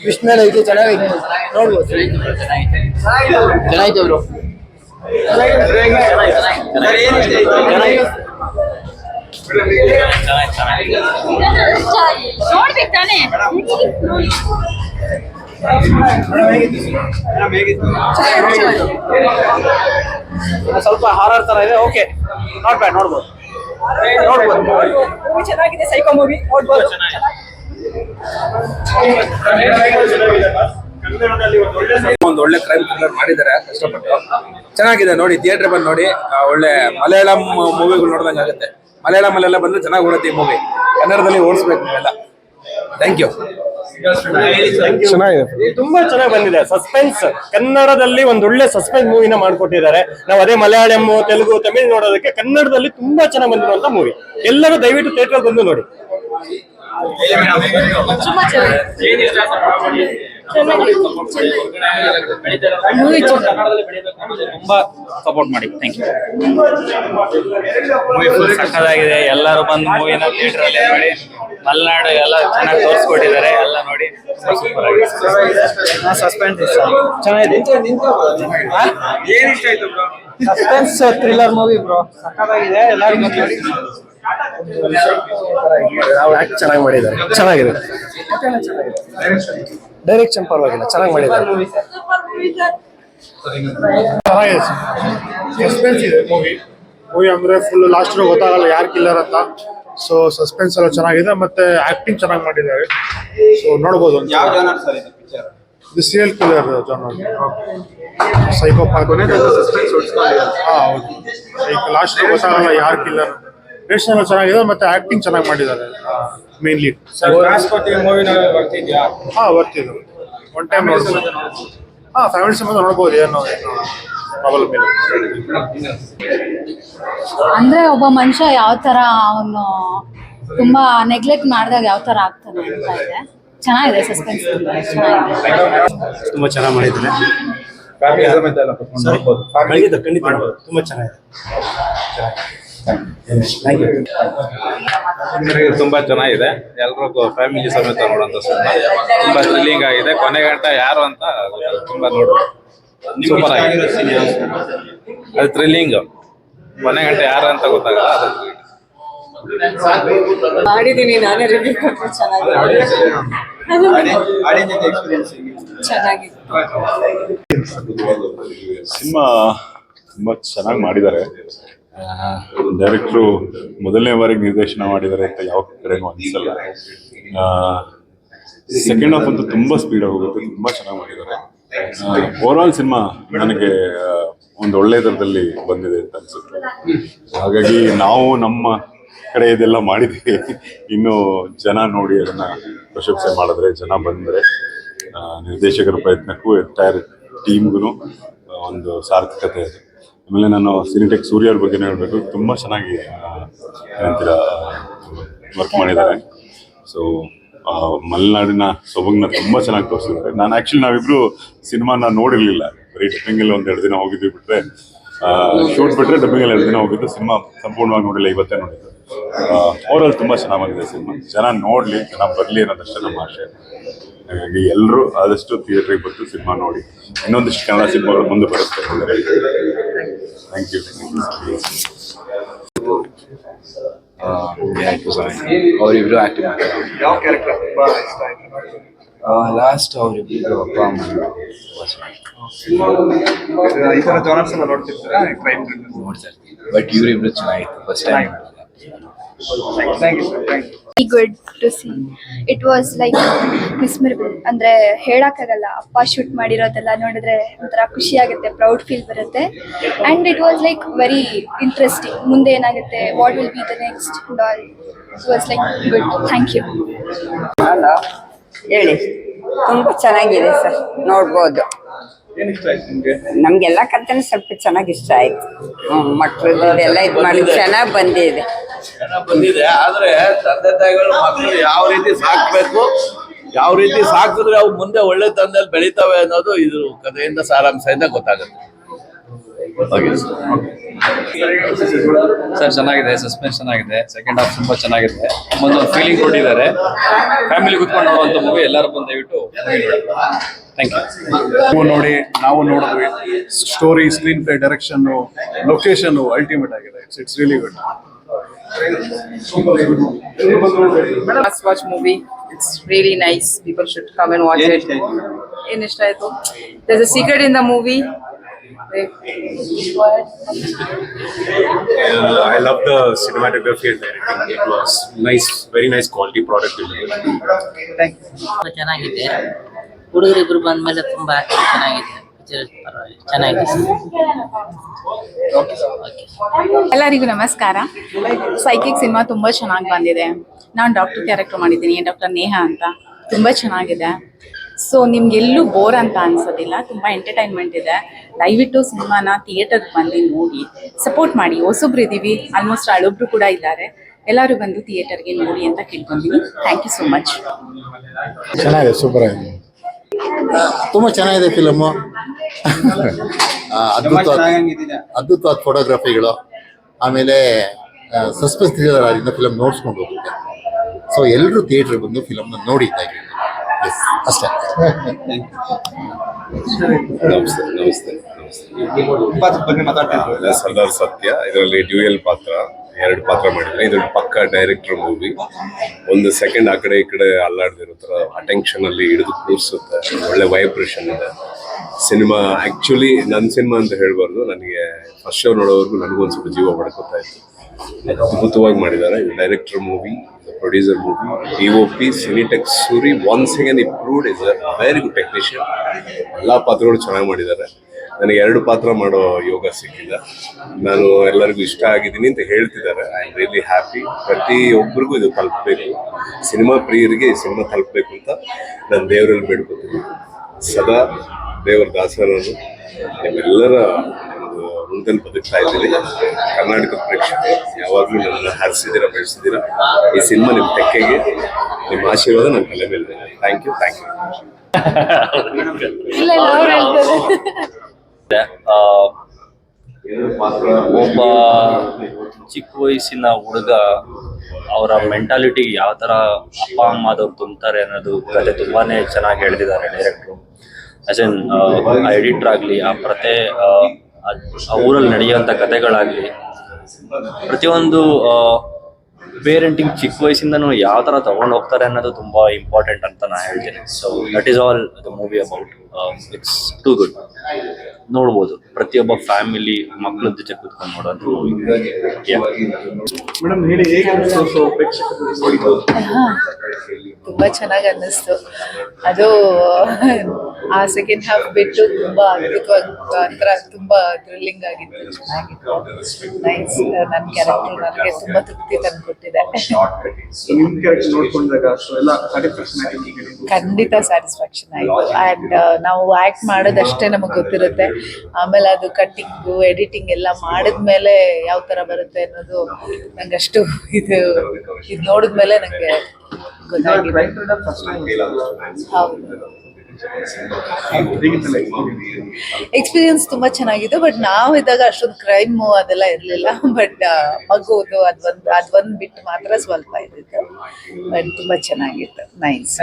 ಕೃಷ್ಣಲ್ ಐತೆ ಚೆನ್ನಾಗೈತೆ ನೋಡ್ಬೋದು. ಚೆನ್ನಾಗೈತೆ ಬ್ರೋ. ನೋಡ್ಬೇಕು ತಾನೇ. ಸ್ವಲ್ಪ ಹಾರರ್ ತರ ಇದೆ. ಓಕೆ, ನಾಟ್ ಬ್ಯಾಡ್, ನೋಡ್ಬೋದು. ಚೆನ್ನಾಗಿದೆ, ಸೈಕೋ ಮೂವಿ ನೋಡ್ಬೋದು. ಒಂದು ಒಳ್ಳೆ ಕ್ರೈಮ್ ಥ್ರಿಲ್ಲರ್ ಮಾಡಿದ್ದಾರೆ ಕಷ್ಟಪಟ್ಟು. ಚೆನ್ನಾಗಿದೆ ನೋಡಿ, ಥಿಯೇಟರ್ ಬಂದು ನೋಡಿ. ಒಳ್ಳೆ ಮಲಯಾಳಂ ಮೂವಿಗಳು ನೋಡ್ದಂಗೆ ಆಗುತ್ತೆ. ಮಲಯಾಳಮಲ್ಲೆಲ್ಲ ಬಂದ್ರೆ ಚೆನ್ನಾಗಿ ಓಡುತ್ತೆ ಈ ಮೂವಿ. ಕನ್ನಡದಲ್ಲಿ ಓಡಿಸ್ಬೇಕು ನೀವೆಲ್ಲ. Thank you. ಚೆನ್ನಾಗಿದೆ, ತುಂಬಾ ಚೆನ್ನಾಗಿ ಬಂದಿದೆ. ಸಸ್ಪೆನ್ಸ್, ಕನ್ನಡದಲ್ಲಿ ಒಂದು ಒಳ್ಳೆ ಸಸ್ಪೆನ್ಸ್ ಮೂವಿನ ಮಾಡ್ಕೊಟ್ಟಿದ್ದಾರೆ. ನಾವು ಅದೇ ಮಲಯಾಳಂ, ತೆಲುಗು, ತಮಿಳ್ ನೋಡೋದಕ್ಕೆ ಕನ್ನಡದಲ್ಲಿ ತುಂಬಾ ಚೆನ್ನಾಗಿ ಬಂದಿರುವಂತ ಮೂವಿ. ಎಲ್ಲರೂ ದಯವಿಟ್ಟು ಥಿಯೇಟರ್ ಬಂದು ನೋಡಿ. ತುಂಬಾ ಸಪೋರ್ಟ್ ಮಾಡಿ. Thank you. ಮೂವಿ ಫುಲ್ ಸಕ್ಕತ್ತಾಗಿದೆ. ಎಲ್ಲರೂ ಬಂದು ಮೂವಿನ ಥಿಯೇಟರ್ ಅಲ್ಲಿ ನೋಡಿ. ಮಲೆನಾಡು ಎಲ್ಲ ಚೆನ್ನಾಗಿ ತೋರಿಸ್ಕೊಟ್ಟಿದ್ದಾರೆ. ಎಲ್ಲ ನೋಡಿ, ಸೂಪರ್ ಆಗಿದೆ. ಸಸ್ಪೆನ್ಸ್ ಚೆನ್ನಾಗಿದೆ. ಸಸ್ಪೆನ್ಸ್ ಥ್ರಿಲ್ಲರ್ ಮೂವಿ ಬ್ರೋ, ಸಕ್ಕತ್ತಾಗಿದೆ. ಎಲ್ಲರೂ ನೋಡಿ. ಆಕ್ಟ್ ಚೆನ್ನಾಗಿ ಮಾಡಿದ್ದಾರೆ. ಚೆನ್ನಾಗಿದೆ. ಡೈರೆಕ್ಷನ್ ಪರವಾಗಿಲ್ಲ, ಚೆನ್ನಾಗಿ ಮಾಡಿದ್ದಾರೆ. ಸಸ್ಪೆನ್ಸ್ ಇದೆ ಮೂವಿ ಅಂದ್ರೆ ಫುಲ್ ಲಾಸ್ಟ್ ಗೊತ್ತಾಗಲ್ಲ ಯಾರು ಕಿಲ್ಲರ್ ಅಂತ. ಸೊ ಸಸ್ಪೆನ್ಸ್ ಎಲ್ಲ ಚೆನ್ನಾಗಿದೆ, ಮತ್ತೆ ಆಕ್ಟಿಂಗ್ ಚೆನ್ನಾಗಿ ಮಾಡಿದ್ದಾರೆ. ಸೊ ನೋಡ್ಬೋದು. ಇದು ಸೀರಿಯಲ್ ಕಿಲ್ಲರ್ ಜಾನರ್, ಸೈಕೋಪಾತ್. ಹೌದು, ಲಾಸ್ಟ್ ಗೊತ್ತಾಗಲ್ಲ ಯಾರು ಕಿಲ್ಲರ್. ರೇಷನ್ ಎಲ್ಲ ಚೆನ್ನಾಗಿದೆ, ಮತ್ತೆ ಆಕ್ಟಿಂಗ್ ಚೆನ್ನಾಗಿ ಮಾಡಿದ್ದಾರೆ. Main lead. ಬರ್ತಿದ್ರು ಒನ್ ಟೈಮ್ ನೋಡ್ಬೋದು. ಫ್ಯಾಮಿಲಿ ಸಂಬಂಧ ನೋಡ್ಬೋದು. ಏನು ಪ್ರಾಬ್ಲಮ್ ಇಲ್ಲ. ಅಂದ್ರೆ ಒಬ್ಬ ಮನುಷ್ಯ ಯಾವ ತರ ಅವನು ತುಂಬಾ ನೆಗ್ಲೆಕ್ಟ್ ಮಾಡಿದಾಗ ಯಾವ ತರ ಆಗ್ತಾನೆ ಅಂತ ಇದೆ. ಚೆನ್ನಾಗಿದೆ, ಸಸ್ಪೆನ್ಸ್ ಚೆನ್ನಾಗಿದೆ. ತುಂಬಾ ಚೆನ್ನಾಗಿ ಮಾಡಿದ್ದಾರೆ. ಖಂಡಿತ ತುಂಬಾ ಚೆನ್ನಾಗಿದೆ. ತುಂಬಾ ಚೆನ್ನಾಗಿದೆ. ಎಲ್ರಿಗೂ ಫ್ಯಾಮಿಲಿ ಸಮೇತ ನೋಡುವಂತ ಸಿನಿಮಾ. ತುಂಬಾ ಥ್ರಿಲ್ಲಿಂಗ್ ಆಗಿದೆ. ಕೊನೆ ಗಂಟ ಯಾರು ಅಂತ ತುಂಬಾ ನೋಡ್ಬೋದು. ಸೂಪರ್ ಆಗಿದೆ. ಅದು ಥ್ರಿಲ್ಲಿಂಗ್. ಕೊನೆ ಗಂಟೆ ಯಾರು ಅಂತ ಗೊತ್ತಾಗಲ್ಲ. ಮಾಡಿದೀನಿ ನಾನೇ ರಿವ್ಯೂ ಕೊಟ್ಟು. ಚೆನ್ನಾಗಿದೆ. ಸಿನಿಮಾ ತುಂಬಾ ಚೆನ್ನಾಗಿ ಮಾಡಿದ್ದಾರೆ. ಡೈರೆಕ್ಟ್ರು ಮೊದಲನೇ ಬಾರಿಗೆ ನಿರ್ದೇಶನ ಮಾಡಿದ್ದಾರೆ ಅಂತ ಯಾವ ಕಡೆನೂ ಅನಿಸಲ್ಲ. ಸೆಕೆಂಡ್ ಹಾಫ್ ಅಂತೂ ತುಂಬಾ ಸ್ಪೀಡ್ ಹೋಗುತ್ತೆ. ತುಂಬಾ ಚೆನ್ನಾಗಿ ಮಾಡಿದ್ದಾರೆ. ಓವರ್ ಆಲ್ ಸಿನಿಮಾ ನನಗೆ ಒಂದು ಒಳ್ಳೆ ಥರದಲ್ಲಿ ಬಂದಿದೆ ಅಂತ ಅನ್ಸುತ್ತೆ. ಹಾಗಾಗಿ ನಾವು ನಮ್ಮ ಕಡೆ ಇದೆಲ್ಲ ಮಾಡಿದ್ದೀವಿ. ಇನ್ನು ಜನ ನೋಡಿ ಅದನ್ನ ಪ್ರಶಂಸೆ ಮಾಡಿದ್ರೆ, ಜನ ಬಂದರೆ, ನಿರ್ದೇಶಕರ ಪ್ರಯತ್ನಕ್ಕೂ ಎಂಟೈರ್ ಟೀಮ್ಗೂ ಒಂದು ಸಾರ್ಥಕತೆ ಇದೆ. ಆಮೇಲೆ ನಾನು ಸಿನಿಟೆಕ್ ಸೂರ್ಯ ಅವ್ರ ಬಗ್ಗೆ ಹೇಳಬೇಕು. ತುಂಬ ಚೆನ್ನಾಗಿ ಏನಂತೀರ ವರ್ಕ್ ಮಾಡಿದ್ದಾರೆ. ಸೊ ಮಲೆನಾಡಿನ ಸೊಬಗನ್ನ ತುಂಬ ಚೆನ್ನಾಗಿ ತೋರಿಸಿದ್ದಾರೆ. ನಾನು ಆ್ಯಕ್ಚುಲಿ ನಾವಿಬ್ಬರು ಸಿನಿಮಾನ ನೋಡಿರಲಿಲ್ಲ. ಬರೀ ಡಬ್ಬಿಂಗಲ್ಲಿ 1-2 ದಿನ ಹೋಗಿದ್ವಿ ಬಿಟ್ಟರೆ, ಶೂಟ್ ಬಿಟ್ಟರೆ ಡಬ್ಬಿಂಗಲ್ಲಿ 2 ದಿನ ಹೋಗಿದ್ದು. ಸಿನಿಮಾ ಸಂಪೂರ್ಣವಾಗಿ ನೋಡಿಲ್ಲ, ಇವತ್ತೇ ನೋಡಿದ್ದು. ಓವರಾಲ್ ತುಂಬ ಚೆನ್ನಾಗಿ ಬಂದಿದೆ ಸಿನಿಮಾ. ಜನ ನೋಡಲಿ, ಜನ ಬರಲಿ ಅನ್ನೋದಷ್ಟೇ ನಮ್ಮ ಆಶೆ. ಹಾಗಾಗಿ ಎಲ್ಲರೂ ಆದಷ್ಟು ಥಿಯೇಟ್ರಿಗೆ ಬಂದು ಸಿನಿಮಾ ನೋಡಿ. ಇನ್ನೊಂದಿಷ್ಟು ಕನ್ನಡ ಸಿನಿಮಾಗಳು ಮುಂದೆ ಬರುತ್ತೆ. Thank you. ಅವರಿಬ್ರು ಆಕ್ಟಿಂಗ್ ಮಾಡ್ತಾರೆ. ಯಾವ ಕ್ಯಾರೆಕ್ಟರ್ ತುಂಬಾ ಇಷ್ಟ ಆಯ್ತು? ಲಾಸ್ಟ್ ಅವರಿಬ್ರು ಅಪ್ಪ ಅಮ್ಮ ಈ ತರ ಜಾನರ್ಸ್ ಎಲ್ಲ ನೋಡ್ತಿರ್ತಾರೆ, ಕ್ರೈಮ್ ನೋಡ್ತಾ ಇರ್ತೀವಿ. ಬಟ್ ಇವರಿಬ್ರು ಚೆನ್ನಾಗಿತ್ತು. First time. Thank you sir. Good to see. It was like miserable. ಅಂದರೆ ಹೇಳೋಕ್ಕಾಗಲ್ಲ, ಅಪ್ಪ ಶೂಟ್ ಮಾಡಿರೋದೆಲ್ಲ ನೋಡಿದ್ರೆ ಒಂಥರ ಖುಷಿ ಆಗುತ್ತೆ, ಪ್ರೌಡ್ ಫೀಲ್ ಬರುತ್ತೆ. And it was like very interesting. ಮುಂದೆ ಏನಾಗುತ್ತೆ, what will be the next and all. It was like good. Thank you. Hello, ಹೇಳಿ. ತುಂಬ ಚೆನ್ನಾಗಿದೆ ಸರ್, ನೋಡ್ಬೋದು. ನಮಗೆಲ್ಲ ಕಥೆನೂ ಸ್ವಲ್ಪ ಚೆನ್ನಾಗಿ ಇಷ್ಟ ಆಯ್ತು. ಮಕ್ಕಳು ಎಲ್ಲ ಇದು ಮಾಡಿ ಚೆನ್ನಾಗಿ ಬಂದಿದೆ. ಚೆನ್ನಾಗಿ ಬಂದಿದೆ. ಆದ್ರೆ ತಂದೆ ತಾಯಿಗಳು ಮಕ್ಕಳು ಯಾವ ರೀತಿ ಸಾಕ್ಬೇಕು, ಯಾವ ರೀತಿ ಸಾಕಿದ್ರೆ ಅವು ಮುಂದೆ ಒಳ್ಳೆ ತಂದೆಯಲ್ಲಿ ಬೆಳಿತಾವೆ ಅನ್ನೋದು ಇದು ಕಥೆಯಿಂದ ಸಾರಾಂಶದಿಂದ ಗೊತ್ತಾಗುತ್ತೆ. ಸರ್ ಚೆನ್ನಾಗಿದೆ, ಸಸ್ಪೆನ್ಸ್ ಚೆನ್ನಾಗಿದೆ, ಸೆಕೆಂಡ್ ಹಾಫ್ ತುಂಬಾ ಚೆನ್ನಾಗಿದೆ, ಒಂದು ಫೀಲಿಂಗ್ ಕೊಟ್ಟಿದ್ದಾರೆ. ಫ್ಯಾಮಿಲಿ ಕುತ್ಕೊಂಡು ನೋಡುವಂತ ಮೂವಿ, ಎಲ್ಲರೂ ಬಂದು ದಯವಿಟ್ಟು ಥ್ಯಾಂಕ್ ಯು. ನೋಡಿ, ನಾವು ನೋಡಿದ್ವಿ. Story, screenplay, direction, location ultimate ಆಗಿದೆ. It's really good. Must watch movie. It's really nice. People should come and watch it. ಏನ್ ಇಷ್ಟ ಆಯ್ತು? There's a secret in the movie. I love the cinematography and editing. It was nice, very nice quality product. ಚೆನ್ನಾಗಿದೆ. ಹುಡುಗರಿಬ್ರು ಬಂದ್ಮೇಲೆ ತುಂಬಾ ಚೆನ್ನಾಗಿದೆ. ಚೆನ್ನಾಗಿದೆ. ಎಲ್ಲರಿಗೂ ನಮಸ್ಕಾರ. ಸೈಕಿಕ್ ಸಿನಿಮಾ ತುಂಬ ಚೆನ್ನಾಗಿ ಬಂದಿದೆ. ನಾನು ಡಾಕ್ಟರ್ ಕ್ಯಾರೆಕ್ಟರ್ ಮಾಡಿದ್ದೀನಿ, ಡಾಕ್ಟರ್ ನೇಹಾ ಅಂತ. ತುಂಬ ಚೆನ್ನಾಗಿದೆ. ಸೊ ನಿಮ್ಗೆಲ್ಲೂ ಬೋರ್ ಅಂತ ಅನ್ಸೋದಿಲ್ಲ, ತುಂಬ ಎಂಟರ್ಟೈನ್ಮೆಂಟ್ ಇದೆ. ದಯವಿಟ್ಟು ಸಿನಿಮಾನ ಥಿಯೇಟರ್ಗೆ ಬಂದು ನೋಡಿ, ಸಪೋರ್ಟ್ ಮಾಡಿ. ಹೊಸೊಬ್ರು ಇದ್ದೀವಿ, ಆಲ್ಮೋಸ್ಟ್ ಹಳೊಬ್ರು ಕೂಡ ಇದ್ದಾರೆ. ಎಲ್ಲರೂ ಬಂದು ಥಿಯೇಟರ್ಗೆ ನೋಡಿ ಅಂತ ಕೇಳ್ಕೊಂತೀನಿ. Thank you so much. ಚೆನ್ನಾಗಿದೆ, ಸೂಪರ್ ಆಗಿದೆ. ತುಂಬ ಚೆನ್ನಾಗಿದೆ ಫಿಲಮು. ಅದ್ಭುತವಾದ ಫೋಟೋಗ್ರಫಿಗಳು, ಆಮೇಲೆ ಸಸ್ಪೆನ್ಸ್ ಥ್ರಿಲ್ಲರ್ ಆಗಿಂದ ಫಿಲಮ್ ನೋಡ್ಸ್ಕೊಂಡು ಹೋಗುತ್ತೆ. ಸೊ ಎಲ್ಲರೂ ಥಿಯೇಟ್ರಿಗೆ ಬಂದು ಫಿಲಮ್ನ ನೋಡಿ ದಯವಿಟ್ಟು. ಎಸ್, ಅಷ್ಟೇ. ನಮಸ್ತೆ. ಸರ್ದಾರ್ ಸತ್ಯ, ಇದರಲ್ಲಿ ಡ್ಯೂಯಲ್ ಪಾತ್ರ, 2 ಪಾತ್ರ ಮಾಡಿದ್ರೆ ಇದು ಪಕ್ಕ ಡೈರೆಕ್ಟರ್ ಮೂವಿ. ಒಂದು ಸೆಕೆಂಡ್ ಆ ಕಡೆ ಈ ಕಡೆ ಅಲ್ಲಾಡ್ದಿರೋ ಥರ ಅಟೆನ್ಷನ್ ಅಲ್ಲಿ ಹಿಡಿದು ಕೂರಿಸುತ್ತೆ. ಒಳ್ಳೆ ವೈಬ್ರೇಷನ್ ಇದೆ ಸಿನಿಮಾ. ಆಕ್ಚುಲಿ ನನ್ನ ಸಿನಿಮಾ ಅಂತ ಹೇಳ್ಬಾರ್ದು, ನನಗೆ ಫಸ್ಟ್ ಶೋ ನೋಡೋವರೆಗೂ ನನಗೊಂದು ಸ್ವಲ್ಪ ಜೀವ ಬಡ್ಕೊತಾ ಇತ್ತು. ಅದ್ಭುತವಾಗಿ ಮಾಡಿದ್ದಾರೆ. ಇದು director movie, producer movie, DOP ಸಿನಿಟೆಕ್ಸ್ Suri once again improved. Is a very good technician. ಎಲ್ಲ ಪಾತ್ರಗಳು ಚೆನ್ನಾಗಿ ಮಾಡಿದ್ದಾರೆ. ನನಗೆ 2 ಪಾತ್ರ ಮಾಡೋ ಯೋಗ ಸಿಕ್ಕಿದೆ. ನಾನು ಎಲ್ಲರಿಗೂ ಇಷ್ಟ ಆಗಿದ್ದೀನಿ ಅಂತ ಹೇಳ್ತಿದ್ದಾರೆ. I am really happy. ಪ್ರತಿಯೊಬ್ಬರಿಗೂ ಇದು ತಲುಪಬೇಕು, ಸಿನಿಮಾ ಪ್ರಿಯರಿಗೆ ಈ ಸಿನಿಮಾ ತಲುಪಬೇಕು ಅಂತ ನಾನು ದೇವರಲ್ಲಿ ಬೇಡ್ಕೊತೀನಿ. ಸದಾ ದೇವರ ದಾಸರನ್ನು ನಿಮ್ಮೆಲ್ಲರ ಒಂದು ಋಣದಲ್ಲಿ ಬದುಕ್ತಾ ಇದ್ದೀನಿ. ಕರ್ನಾಟಕದ ಪ್ರೇಕ್ಷಕರು ಯಾವಾಗಲೂ ನನ್ನನ್ನು ಹರಿಸಿದ್ದೀರಾ, ಬೆಳೆಸಿದ್ದೀರಾ. ಈ ಸಿನಿಮಾ ನಿಮ್ಮ ತೆಕ್ಕೆಗೆ ನಿಮ್ಮ ಆಶೀರ್ವಾದ ನನ್ನ ತಲೆ ಮೇಲೆ. Thank you. ಒಬ್ಬ ಚಿಕ್ಕ ವಯಸ್ಸಿನ ಹುಡುಗ ಅವರ ಮೆಂಟಾಲಿಟಿಗೆ ಯಾವ ತರ ಅಪ್ಪ ಅಮ್ಮದವ್ರು ತುಂಬ್ತಾರೆ ಅನ್ನೋದು ಕತೆ ತುಂಬಾನೇ ಚೆನ್ನಾಗಿ ಹೇಳ್ತಿದ್ದಾರೆ ಡೈರೆಕ್ಟ್ರು. ಆಸ್ ಎನ್ ಎಡಿಟರ್ ಆಗಲಿ, ಆ ಪ್ರತಿ ಆ ಊರಲ್ಲಿ ನಡೆಯುವಂಥ ಕತೆಗಳಾಗಲಿ, ಪ್ರತಿಯೊಂದು ಪೇರೆಂಟಿಂಗ್ ಚಿಕ್ಕ ವಯಸ್ಸಿಂದನೂ ಯಾವ ಥರ ತಗೊಂಡು ಹೋಗ್ತಾರೆ ಅನ್ನೋದು ತುಂಬ ಇಂಪಾರ್ಟೆಂಟ್ ಅಂತ ನಾನು ಹೇಳ್ತೀನಿ. So that is all the movie about. It's too good. ನೋಡ್ಬೋದು, ಪ್ರತಿಯೊಬ್ಬ ಫ್ಯಾಮಿಲಿ ಮಕ್ಕಳ ಜೊತೆ ಕೂತ್ಕೊಂಡು ನೋಡೋದು ಮೂವಿ. ತುಂಬ ಚೆನ್ನಾಗಿ ಅನ್ನಿಸ್ತು. ಅದು ಆ ಸೆಕೆಂಡ್ ಹಾಫ್ ಬಿಟ್ಟು ತುಂಬ ಅದ್ಭುತವಾಗಿ ಒಂಥರ ತುಂಬ ಥ್ರಿಲ್ಲಿಂಗ್ ಆಗಿತ್ತು, ಚೆನ್ನಾಗಿತ್ತು. ನೈಸ್. ನನ್ನ ಕ್ಯಾರೆಕ್ಟರ್ ನನಗೆ ತುಂಬ ತೃಪ್ತಿ ತಂದುಕೊಟ್ಟಿದೆ. ಖಂಡಿತ ಸ್ಯಾಟಿಸ್ಫ್ಯಾಕ್ಷನ್ ಆಯಿತು. ಆ್ಯಂಡ್ ನಾವು ಆ್ಯಕ್ಟ್ ಮಾಡೋದಷ್ಟೇ ನಮಗೆ ಗೊತ್ತಿರುತ್ತೆ. ಆಮೇಲೆ ಅದು ಕಟ್ಟಿಂಗು, ಎಡಿಟಿಂಗ್ ಎಲ್ಲ ಮಾಡಿದ್ಮೇಲೆ ಯಾವ ಥರ ಬರುತ್ತೆ ಅನ್ನೋದು ನಂಗಷ್ಟು ಇದು ನೋಡಿದ್ಮೇಲೆ ನನಗೆ ಗೊತ್ತಾಗಿದೆ. ಹೌದು, ಎಕ್ಸ್ಪೀರಿಯನ್ಸ್ ತುಂಬ ಚೆನ್ನಾಗಿದೆ. ಬಟ್ ನಾವು ಇದ್ದಾಗ ಅಷ್ಟೊಂದು ಕ್ರೈಮು ಅದೆಲ್ಲ ಇರಲಿಲ್ಲ. ಬಟ್ ಮಗುವುದು ಅದೊಂದು ಬಿಟ್ಟು ಮಾತ್ರ ಸ್ವಲ್ಪ ಇದ್ದಿತ್ತು. ಬಟ್ ತುಂಬ ಚೆನ್ನಾಗಿತ್ತು. ನೈಸ್.